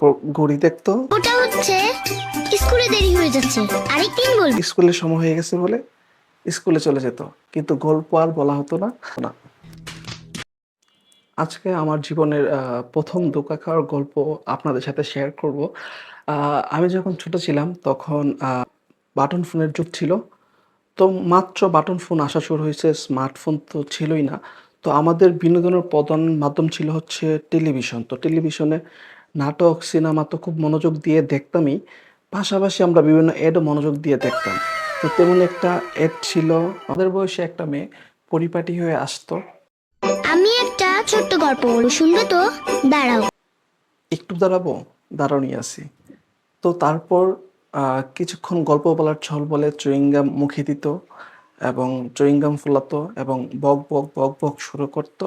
তারপর ঘড়ি দেখতো। ওটা হচ্ছে স্কুলে দেরি হয়ে যাচ্ছে, আরেকদিন বলবো। স্কুলের সময় হয়ে গেছে বলে স্কুলে চলে যেত, কিন্তু গল্প আর বলা হতো না। না, আজকে আমার জীবনের প্রথম ধোঁকা খাওয়ার গল্প আপনাদের সাথে শেয়ার করব। আমি যখন ছোট ছিলাম তখন বাটন ফোনের যুগ ছিল। তো মাত্র বাটন ফোন আসা শুরু হয়েছে, স্মার্টফোন তো ছিলই না। তো আমাদের বিনোদনের প্রধান মাধ্যম ছিল হচ্ছে টেলিভিশন। তো টেলিভিশনে নাটক, সিনেমা তো খুব মনোযোগ দিয়ে দেখতামই। পাশাপাশি আমরা বিভিন্ন অ্যাডও মনোযোগ দিয়ে দেখতাম। তো তেমন একটা অ্যাড ছিল, আমাদের বয়সে একটা মেয়ে পরিপাটি হয়ে আসতো। আমি একটা ছোট্ট গল্প বলবো, শুনবে তো? দাঁড়াও। একটু দাঁড়াবো? দাঁড়ানোই আছি। তো তারপর কিছুক্ষণ গল্প বলার ছল বলে চুইং গাম মুখে দিত এবং চুইং গাম ফোলাতো এবং বক, বক, বক, বক শুরু করত।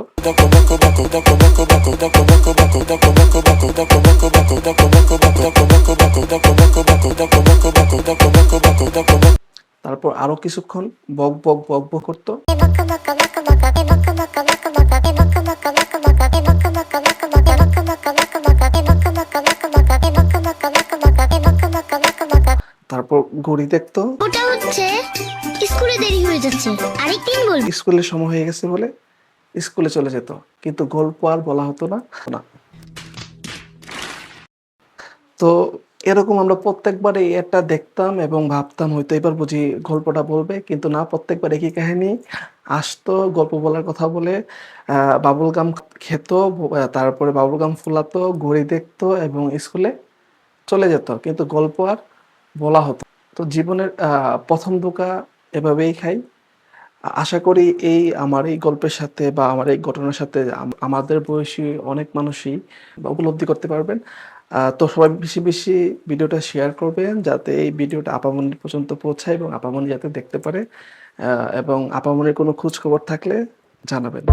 তারপর আরো কিছুক্ষণ বক, বক, বক, বক করত। তারপর ঘড়ি দেখতো। ওটা হচ্ছে স্কুলে দেরি হয়ে যাচ্ছে, আরেকদিন বলবো। স্কুলের সময় হয়ে গেছে বলে স্কুলে চলে যেত, কিন্তু গল্প আর বলা হতো না। না, তো এরকম আমরা প্রত্যেকবারই এটা দেখতাম এবং ভাবতাম হয়তো এবার বুঝি গল্পটা বলবে, কিন্তু না, প্রত্যেকবার একই কাহিনী আসতো। গল্প বলার কথা বলে বাবুল গাম খেত, তারপরে বাবুল গাম ফুলাতো, ঘড়ি দেখতো এবং স্কুলে চলে যেত, কিন্তু গল্প আর বলা হতো। তো জীবনের প্রথম ধোঁকা এভাবেই খাই। আশা করি আমার এই গল্পের সাথে বা আমার এই ঘটনার সাথে আমাদের বয়সী অনেক মানুষই উপলব্ধি করতে পারবেন। তো সবাই বেশি, বেশি ভিডিওটা শেয়ার করবেন যাতে এই ভিডিওটা আপামনির পর্যন্ত পৌঁছায় এবং আপামনি যাতে দেখতে পারে। এবং আপামনির কোনো খোঁজ খবর থাকলে জানাবেন।